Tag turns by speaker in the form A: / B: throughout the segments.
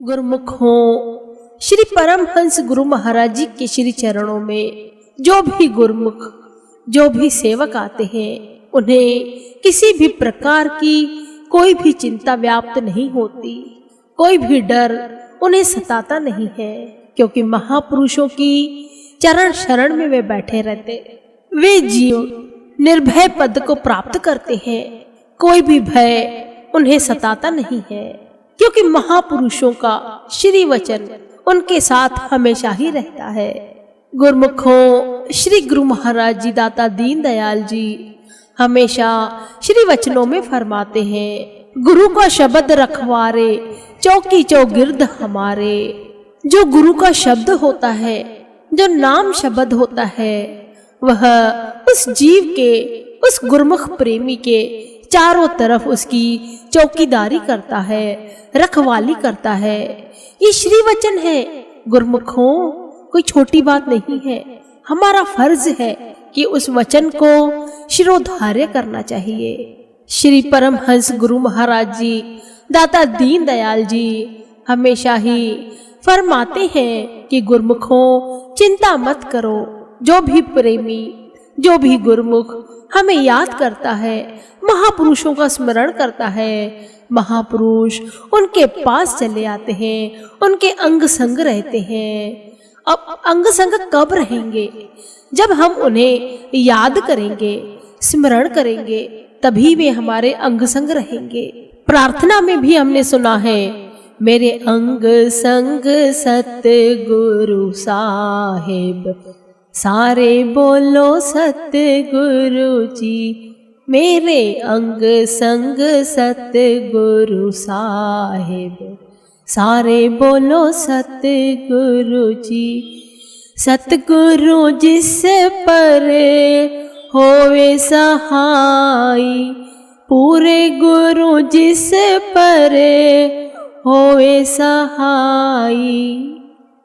A: गुरुमुखों, श्री परमहंस गुरु महाराज जी के श्री चरणों में जो भी गुरुमुख, जो भी सेवक आते हैं, उन्हें किसी भी प्रकार की कोई भी चिंता व्याप्त नहीं होती, कोई भी डर उन्हें सताता नहीं है, क्योंकि महापुरुषों की चरण शरण में वे बैठे रहते। वे जीव निर्भय पद को प्राप्त करते हैं, कोई भी भय उन्हें सताता नहीं है, क्योंकि महापुरुषों का श्री वचन उनके साथ हमेशा ही रहता है। गुरुमुखों, श्री गुरु महाराज जी दाता दीन दयाल जी हमेशा श्री वचनों में फरमाते हैं, गुरु का शब्द रखवारे चौकी चौगिर्द हमारे। जो गुरु का शब्द होता है, जो नाम शब्द होता है, वह उस जीव के, उस गुरुमुख प्रेमी के चारों तरफ उसकी चौकीदारी करता है, रखवाली करता है। ये श्री वचन है गुरुमुखों, कोई छोटी बात नहीं है। हमारा फर्ज है कि उस वचन को शिरोधार्य करना चाहिए। श्री परमहंस गुरु महाराज जी दाता दीन दयाल जी हमेशा ही फरमाते हैं कि गुरुमुखों, चिंता मत करो। जो भी प्रेमी, जो भी गुरुमुख हमें याद करता है, महापुरुषों का स्मरण करता है, महापुरुष उनके पास चले आते हैं, उनके अंग संग रहते हैं। अब अंग संग कब रहेंगे? जब हम उन्हें याद करेंगे, स्मरण करेंगे, तभी वे हमारे अंग संग रहेंगे। प्रार्थना में भी हमने सुना है, मेरे अंग संग सतगुरु साहिब, सारे बोलो सतगुरु जी। मेरे अंग संग सतगुरु साहिब, सारे बोलो सतगुरु जी। सतगुरु जिस पर होवे सहाई, पूरे गुरु जिस पर होवे सहाई।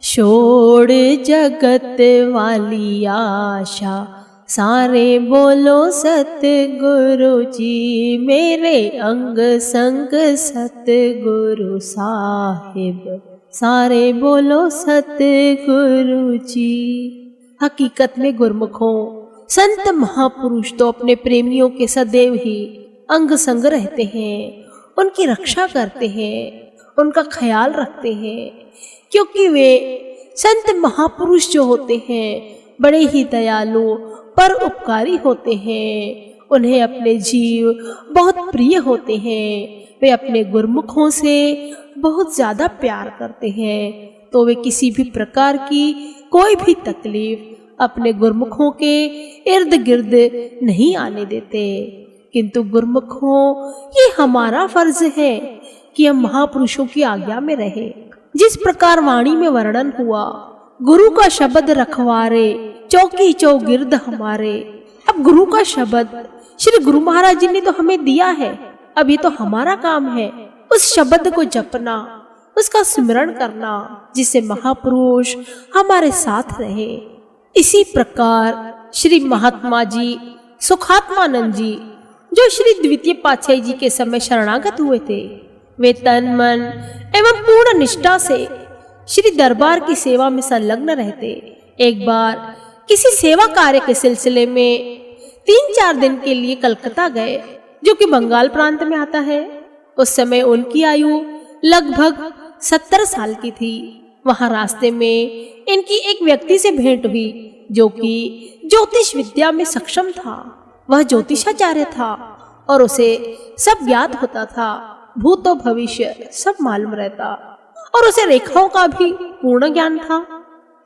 A: छोड़ जगत वाली आशा, सारे बोलो सतगुरु जी। मेरे अंग संग सतगुरु साहिब, सारे बोलो सतगुरु जी। हकीकत में गुरुमुखों, संत महापुरुष तो अपने प्रेमियों के सदैव ही अंग संग रहते हैं, उनकी रक्षा करते हैं, उनका ख्याल रखते हैं, क्योंकि वे संत महापुरुष जो होते हैं बड़े ही दयालु पर उपकारी होते हैं। उन्हें अपने जीव बहुत प्रिय होते हैं। वे अपने गुरुमुखों से बहुत ज्यादा प्यार करते हैं, तो वे किसी भी प्रकार की कोई भी तकलीफ अपने गुरुमुखों के इर्द गिर्द नहीं आने देते। किंतु गुरुमुखों, ये हमारा फर्ज है कि हम महापुरुषों की आज्ञा में रहे। जिस प्रकार वाणी में वर्णन हुआ, गुरु का शब्द रखवारे चौकी चौगिर्द हमारे। अब गुरु का शब्द श्री गुरु महाराज जी ने तो हमें दिया है, अब ये तो हमारा काम है उस शब्द को जपना, उसका स्मरण करना, जिससे महापुरुष हमारे साथ रहे। इसी प्रकार श्री महात्मा जी सुखात्मानंद जी, जो श्री द्वितीय पातशाही जी के समय शरणागत हुए थे, वे तन मन एवं पूर्ण निष्ठा से श्री दरबार की सेवा में संलग्न रहते। एक बार किसी सेवा कार्य के सिलसिले में 3-4 दिन के लिए कलकत्ता गए, जो कि बंगाल प्रांत में आता है। उस समय उनकी आयु लगभग 70 साल की थी। वहां रास्ते में इनकी एक व्यक्ति से भेंट हुई, जो कि ज्योतिष विद्या में सक्षम था। वह ज्योतिषाचार्य था और उसे सब ज्ञात होता था, भूत और भविष्य सब मालूम रहता, और उसे रेखाओं का भी पूर्ण ज्ञान था।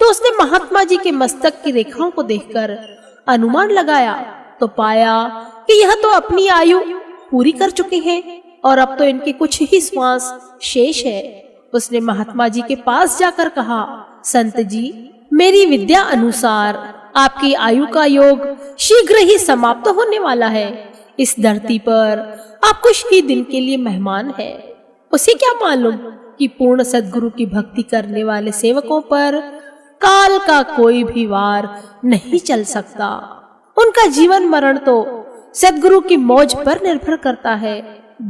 A: तो उसने महात्मा जी के मस्तक की रेखाओं को देखकर अनुमान लगाया, तो पाया कि यह तो अपनी आयु पूरी कर चुके हैं और अब तो इनके कुछ ही श्वास शेष है। उसने महात्मा जी के पास जाकर कहा, संत जी, मेरी विद्या अनुसार आपकी आयु का योग शीघ्र ही समाप्त होने वाला है। इस धरती पर आप कुछ ही दिन के लिए मेहमान है। उसे क्या मालूम कि पूर्ण सद्गुरु की भक्ति करने वाले सेवकों पर काल का कोई भी वार नहीं चल सकता। उनका जीवन मरण तो सद्गुरु की मौज पर निर्भर करता है।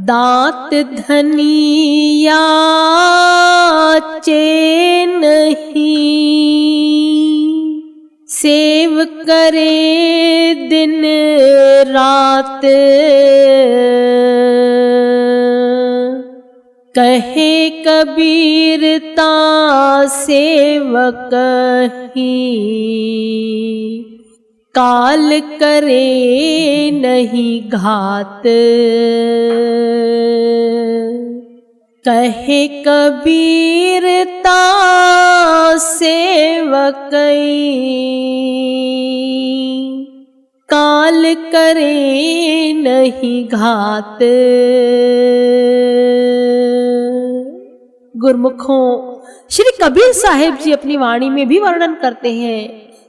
A: दात धनिया जीव करे दिन रात, कहे कबीरता सेवक ही, काल करे नहीं घात। कहे कबीरता सेवक काल करे नहीं घात। गुरमुखों, श्री कबीर साहिब जी अपनी वाणी में भी वर्णन करते हैं,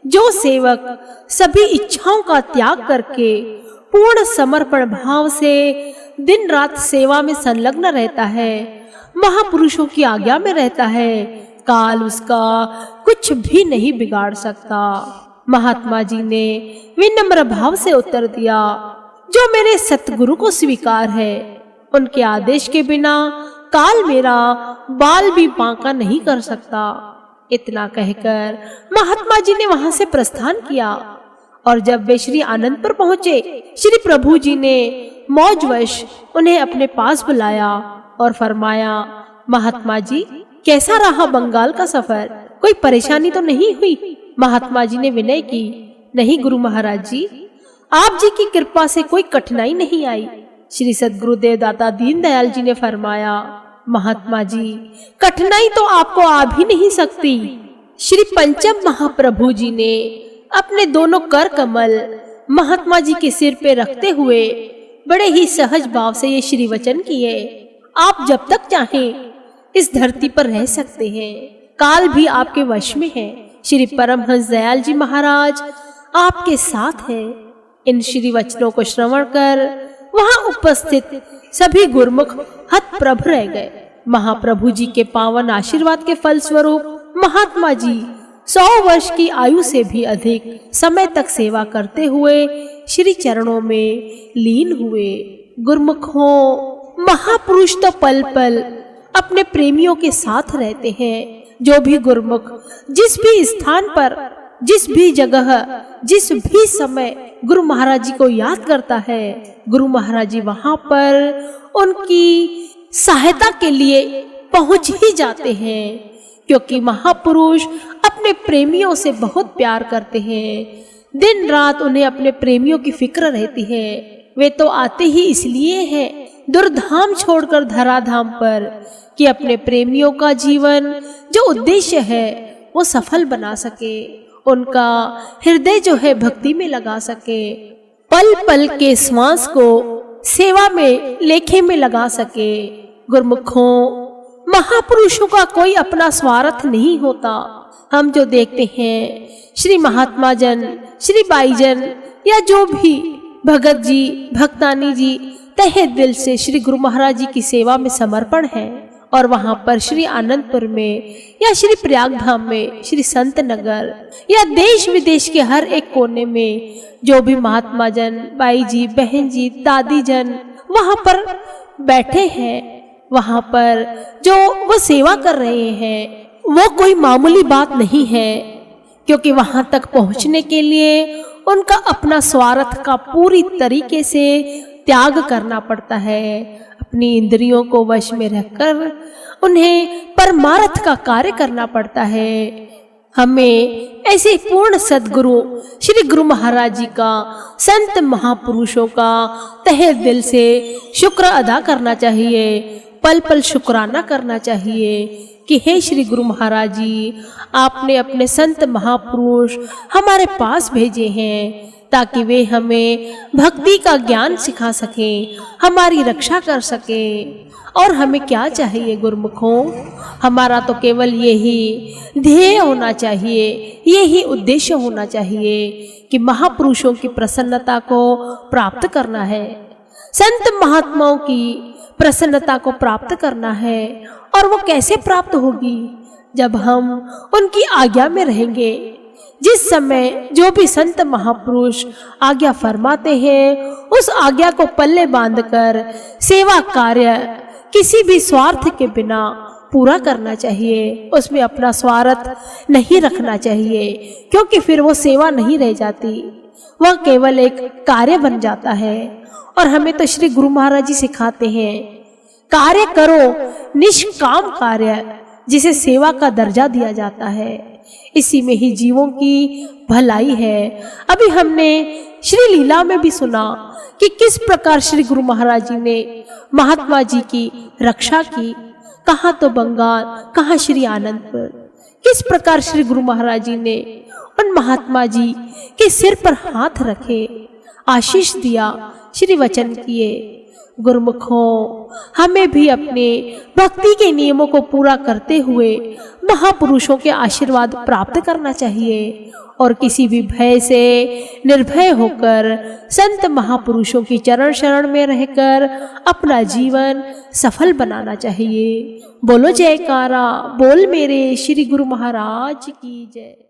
A: जो सेवक सभी इच्छाओं का त्याग करके पूर्ण समर्पण भाव से दिन रात सेवा में संलग्न रहता है, महापुरुषों की आज्ञा में रहता है, काल उसका कुछ भी नहीं बिगाड़ सकता। महात्मा जी ने विनम्र भाव से उत्तर दिया, जो मेरे सतगुरु को स्वीकार है, उनके आदेश के बिना काल मेरा बाल भी बांका नहीं कर सकता। इतना कहकर महात्मा जी ने वहां से प्रस्थान किया और जब वे श्री आनंदपुर पहुंचे, श्री प्रभु जी ने मौजवश उन्हें अपने पास बुलाया और फरमाया, महात्मा जी कैसा रहा बंगाल का सफर, कोई परेशानी तो नहीं हुई? महात्मा जी ने विनय की, नहीं गुरु महाराज जी, आप जी की कृपा से कोई कठिनाई नहीं आई। श्री सद्गुरुदेव दाता दीनदयाल जी ने फरमाया, महात्मा जी कठिनाई तो आपको आ भी नहीं सकती। श्री पंचम महाप्रभु जी ने अपने दोनों कर कमल महात्मा जी के सिर पे रखते हुए बड़े ही सहज भाव से ये श्री वचन किए, आप जब तक चाहें इस धरती पर रह सकते हैं, काल भी आपके वश में है। श्री परमहंस दयाल जी महाराज आपके साथ हैं। इन श्री वचनों को श्रवण कर वहां उपस्थित सभी गुरमुख हतप्रभ रह गए। महाप्रभु जी के पावन आशीर्वाद के फलस्वरूप महात्मा जी 100 वर्ष की आयु से भी अधिक समय तक सेवा करते हुए श्री चरणों में लीन हुए। गुरमुखों, महापुरुष तो पल पल अपने प्रेमियों के साथ रहते हैं। जो भी गुरमुख जिस भी स्थान पर, जिस भी जगह, जिस भी समय गुरु महाराज जी को याद करता है, गुरु महाराज जी वहां पर उनकी सहायता के लिए पहुंच ही जाते हैं, क्योंकि महापुरुष अपने प्रेमियों से बहुत प्यार करते हैं। दिन रात उन्हें अपने प्रेमियों की फिक्र रहती है। वे तो आते ही इसलिए हैं दुर्धाम छोड़कर धराधाम पर, कि अपने प्रेमियों का जीवन जो उद्देश्य है वो सफल बना सके, उनका हृदय जो है भक्ति में लगा सके, पल पल के श्वास को सेवा में लेखे में लगा सके। गुरमुखों, महापुरुषों का कोई अपना स्वार्थ नहीं होता। हम जो देखते हैं श्री महात्मा जन, श्री बाईजन या जो भी भगत जी, भक्तानी जी तहे दिल से श्री गुरु महाराज जी की सेवा में समर्पण है, और वहां पर श्री आनंदपुर में या श्री प्रयागधाम में, श्री संत नगर या देश विदेश के हर एक कोने में जो भी महात्मा जन, बाई जी, बहन जी, दादी जन वहां पर बैठे हैं, वहां पर जो वो सेवा कर रहे हैं, वो कोई मामूली बात नहीं है, क्योंकि वहां तक पहुंचने के लिए उनका अपना स्वार्थ का पूरी तरीके से त्याग करना पड़ता है। अपनी इंद्रियों को वश में रखकर उन्हें परमार्थ का कार्य करना पड़ता है। हमें ऐसे पूर्ण सद्गुरु श्री गुरु महाराज जी का, संत महापुरुषों का तहे दिल से शुक्र अदा करना चाहिए, पल पल शुक्राना करना चाहिए कि हे श्री गुरु महाराज जी, आपने अपने संत महापुरुष हमारे पास भेजे हैं ताकि वे हमें भक्ति का ज्ञान सिखा सकें, हमारी रक्षा कर सकें। और हमें क्या चाहिए गुरमुखों? हमारा तो केवल यही ध्येय होना चाहिए, यही उद्देश्य होना चाहिए कि महापुरुषों की प्रसन्नता को प्राप्त करना है, संत महात्माओं की प्रसन्नता को प्राप्त करना है। और वो कैसे प्राप्त होगी? जब हम उनकी आज्ञा में रहेंगे। जिस समय जो भी संत महापुरुष आज्ञा फरमाते हैं, उस आज्ञा को पल्ले बांधकर सेवा कार्य किसी भी स्वार्थ के बिना पूरा करना चाहिए, उसमें अपना स्वार्थ नहीं रखना चाहिए, क्योंकि फिर वो सेवा नहीं रह जाती, वह केवल एक कार्य बन जाता है। और हमें तो श्री गुरु महाराज जी सिखाते हैं, कार्य करो, निष्काम कार्य, जिसे सेवा का दर्जा दिया जाता है, इसी में ही जीवों की भलाई है। अभी हमने श्री लीला में भी सुना कि किस प्रकार श्री गुरु महाराज जी ने महात्मा जी की रक्षा की, कहाँ तो बंगाल, कहाँ श्री आनंदपुर, किस प्रकार श्री गुरु महाराज जी ने उन महात्मा जी के सिर पर हाथ रखे, आशीष दिया, श्री वचन किए। गुरुमुखों, हमें भी अपने भक्ति के नियमों को पूरा करते हुए महापुरुषों के आशीर्वाद प्राप्त करना चाहिए और किसी भी भय से निर्भय होकर संत महापुरुषों की चरण शरण में रहकर अपना जीवन सफल बनाना चाहिए। बोलो जयकारा, बोल मेरे श्री गुरु महाराज की जय।